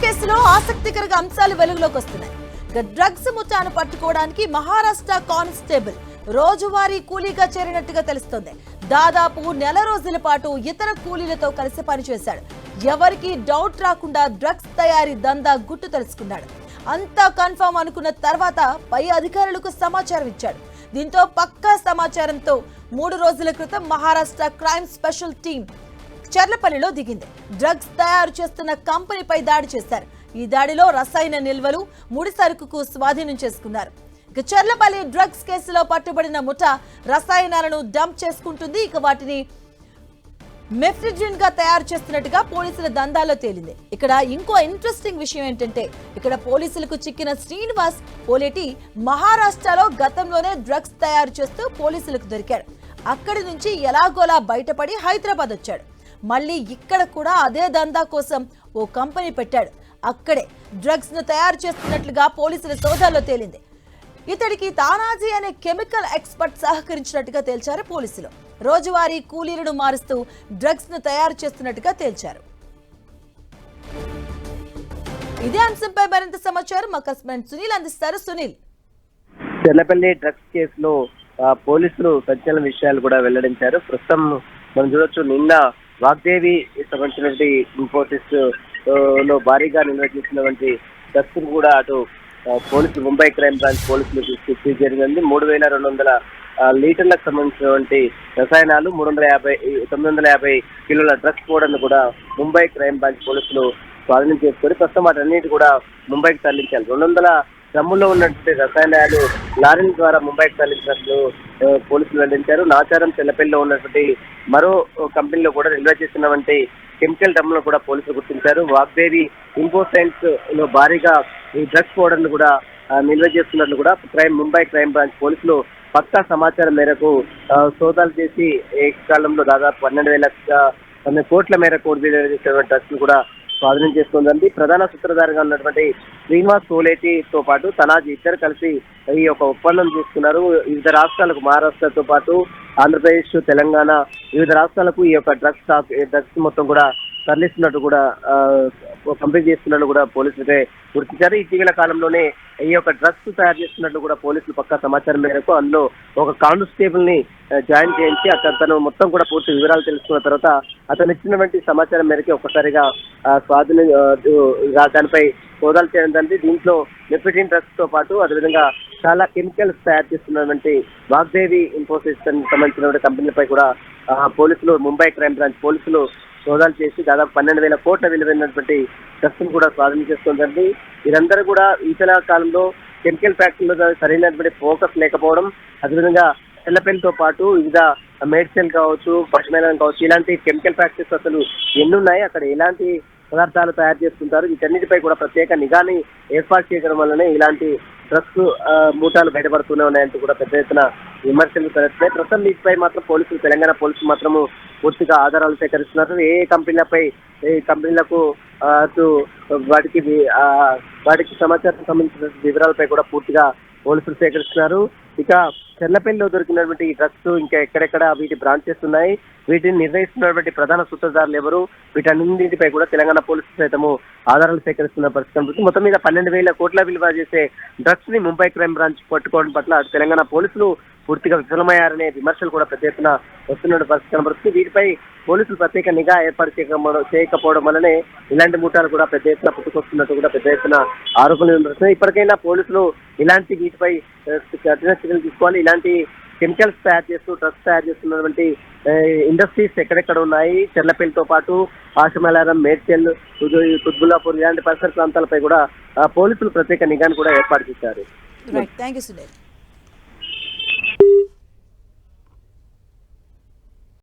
కేసులో ఆసక్తికర అంశాలు వెలుగులోకి వస్తున్నాయి. డ్రగ్స్ ముఠాను పట్టుకోవడానికి మహారాష్ట్ర కానిస్టేబుల్ రోజువారీ కూలీగా చేరినట్టుగా తెలుస్తోంది. దాదాపు నెల రోజుల పాటు ఇతర కూలీలతో కలిసి పనిచేశాడు. ఎవరికి డౌట్ రాకుండా డ్రగ్స్ తయారీ దందా గుట్టు తెలుసుకున్నాడు. అంతా కన్ఫర్మ్ అనుకున్న తర్వాత పై అధికారులకు సమాచారం ఇచ్చాడు. దీంతో పక్కా సమాచారంతో 3 రోజుల క్రితం మహారాష్ట్ర క్రైమ్ స్పెషల్ టీం చర్లపల్లిలో దిగింది. డ్రగ్స్ తయారు చేస్తున్న కంపెనీపై దాడి చేశారు. ఈ దాడిలో రసాయన నిల్వలు, ముడి సరుకుకు స్వాధీనం చేసుకున్నారు. ఇక చర్లపల్లి డ్రగ్స్ కేసులో పట్టుబడిన ముఠా రసాయనాలను డంప్ చేసుకుంటుంది. ఇక వాటిని మెఫ్రిజిన్ గా తయారు చేస్తున్నట్టుగా పోలీసుల దందాలో తేలింది. ఇక్కడ ఇంకో ఇంట్రెస్టింగ్ విషయం ఏంటంటే ఇక్కడ పోలీసులకు చిక్కిన శ్రీనివాస్ పోలేటి మహారాష్ట్రలో గతంలోనే డ్రగ్స్ తయారు చేస్తూ పోలీసులకు దొరికాడు. అక్కడి నుంచి ఎలాగోలా బయటపడి హైదరాబాద్ వచ్చాడు. మళ్ళీ ఇక్కడ కూడా అదే దందా కోసం ఓ కంపెనీ పెట్టాడు. అక్కడే డ్రగ్స్ ను తయారు చేస్తున్నట్లుగా పోలీసుల సోదాల్లో తేలింది. ఇతడికి తానాజీ అనే కెమికల్ ఎక్స్పర్ట్ సహకరించినట్టుగా తేల్చారు పోలీసులు. రోజువారీ కూలీలను మారుస్తూ డ్రగ్స్ ను తయారు చేస్తున్నట్టుగా తేల్చారు. ఇదే అంశంపై మరింత సమాచారం మా కరెస్పాండెంట్ సునీల్ అందిస్తారు. సునీల్, చర్లపల్లి డ్రగ్స్ కేసులో పోలీసులు సంచలన విషయాలు కూడా వెల్లడించారు. ప్రస్తుతం మనం చూడొచ్చు, నిన్న వాగ్దేవి సంబంధించినటువంటి ఇన్ఫోసిస్ లో భారీగా నిర్వహించినటువంటి డ్రగ్స్ కూడా అటు పోలీసులు ముంబై క్రైమ్ బ్రాంచ్ పోలీసులు సీజ్ జరిగింది. 3200 లీటర్లకు సంబంధించినటువంటి రసాయనాలు, 950 కిలోల డ్రగ్స్ పౌడర్ను కూడా ముంబై క్రైమ్ బ్రాంచ్ పోలీసులు స్వాధీనం చేసుకొని ప్రస్తుతం వాటన్నిటి కూడా ముంబైకి తరలించారు. 200 డ్రమ్ముల్లో ఉన్నటువంటి రసాయనాలు లారీల ద్వారా ముంబైకి తరలించినట్లు పోలీసులు వెల్లడించారు. నాచారం చెల్లపల్లిలో ఉన్నటువంటి మరో కంపెనీలో కూడా నిల్వ చేసినటువంటి కెమికల్ డ్రమ్ములను కూడా పోలీసులు గుర్తించారు. వాగ్దేవి ఇన్ఫోసైన్స్ లో భారీగా ఈ డ్రగ్స్ పౌడర్ ను కూడా నిల్వ చేస్తున్నట్లు కూడా ముంబై క్రైమ్ బ్రాంచ్ పోలీసులు పక్కా సమాచారం మేరకు సోదాలు చేసి ఏకకాలంలో దాదాపు 12,000 కోట్ల మేరకు డ్రగ్స్ ను కూడా స్వాధీనం చేసుకుందండి. ప్రధాన సూత్రధారిగా ఉన్నటువంటి శ్రీనివాస్ సోలేటితో పాటు తనాజీ ఇద్దరు కలిసి ఈ యొక్క ఒప్పందం చేసుకున్నారు. వివిధ రాష్ట్రాలకు, మహారాష్ట్రతో పాటు ఆంధ్రప్రదేశ్, తెలంగాణ వివిధ రాష్ట్రాలకు ఈ యొక్క డ్రగ్స్ మొత్తం కూడా తరలిస్తున్నట్టు కూడా కంప్లీట్ చేస్తున్నట్టు కూడా పోలీసులకే గుర్తించారు. ఇటీవల కాలంలోనే ఈ యొక్క డ్రగ్స్ తయారు చేస్తున్నట్లు కూడా పోలీసులు పక్కా సమాచారం మేరకు అందులో ఒక కానిస్టేబుల్ ని జాయిన్ చేయించి అతను మొత్తం కూడా పూర్తి వివరాలు తెలుసుకున్న తర్వాత అతను ఇచ్చినటువంటి సమాచారం మేరకు ఒక్కసారిగా స్వాధీనం దానిపై సోదాలు చేయడం. దీంట్లో మెఫ్రిజిన్ డ్రగ్స్ తో పాటు అదేవిధంగా చాలా కెమికల్స్ తయారు చేస్తున్నటువంటి వాగ్దేవి ఇన్ఫోసిస్ సంబంధించిన కంపెనీలపై కూడా పోలీసులు, ముంబై క్రైమ్ బ్రాంచ్ పోలీసులు సోదాలు చేసి దాదాపు 12,000 కోట్ల విలువైనటువంటి డ్రగ్స్ కూడా స్వాధీనం చేస్తుందండి. వీరందరూ కూడా ఈతల కాలంలో కెమికల్ ఫ్యాక్టరీలో సరైనటువంటి ఫోకస్ లేకపోవడం, అదేవిధంగా చెల్లపల్లితో పాటు వివిధ మేడ్చల్ కావచ్చు, పశ్చిమేళం కావచ్చు, ఇలాంటి కెమికల్ ఫ్యాక్టరీస్ అసలు ఎన్ని ఉన్నాయి, అక్కడ ఎలాంటి పదార్థాలు తయారు చేస్తుంటారు, వీటన్నిటిపై కూడా ప్రత్యేక నిఘాని ఏర్పాటు చేయడం వల్లనే ఇలాంటి డ్రగ్స్ మూటాలు బయటపడుతూనే ఉన్నాయంటూ కూడా పెద్ద ఎత్తున విమర్శలు జరుగుతున్నాయి. ప్రస్తుతం వీటిపై మాత్రం పోలీసులు, తెలంగాణ పోలీసులు మాత్రము పూర్తిగా ఆధారాలు సేకరిస్తున్నారు. ఏ కంపెనీలకు వాటికి సమాచారం సంబంధించిన వివరాలపై కూడా పూర్తిగా పోలీసులు సేకరిస్తున్నారు. ఇక చెర్లపల్లిలో దొరికినటువంటి ఈ డ్రగ్స్ ఇంకా ఎక్కడెక్కడ వీటి బ్రాంచెస్ ఉన్నాయి, వీటిని నిర్వహిస్తున్నటువంటి ప్రధాన సూత్రధారులు ఎవరు, వీటన్నింటిపై కూడా తెలంగాణ పోలీసులు సైతము ఆధారాలు సేకరిస్తున్న పరిస్థితి కనిపిస్తుంది. మొత్తం మీద 12,000 కోట్ల విలువ చేసే డ్రగ్స్ ని ముంబై క్రైమ్ బ్రాంచ్ పట్టుకోవడం పట్ల తెలంగాణ పోలీసులు పూర్తిగా విఫలమయ్యారనే విమర్శలు కూడా పెద్ద ఎత్తున వస్తున్న పరిస్థితి కనబడుతుంది. వీటిపై పోలీసులు ప్రత్యేక నిఘా ఏర్పాటు చేయకపోవడం వల్లనే ఇలాంటి మూటాలు కూడా పెద్ద ఎత్తున పుట్టుకొస్తున్నట్టు కూడా పెద్ద ఎత్తున ఆరోపణలు వినిపిస్తున్నాయి. ఇప్పటికైనా పోలీసులు ఇలాంటి వీటిపై కఠిన చర్యలు తీసుకోవాలి. ఇలాంటి కెమికల్స్ తయారు చేస్తూ డ్రగ్స్ తయారు చేస్తున్నటువంటి ఇండస్ట్రీస్ ఎక్కడెక్కడ ఉన్నాయి, చెర్లపల్లితో పాటు ఆశమలారం, మేడ్చల్, కుత్బుల్లాపూర్ ఇలాంటి పరిసర ప్రాంతాలపై కూడా పోలీసులు ప్రత్యేక నిఘాను కూడా ఏర్పాటు చేశారు.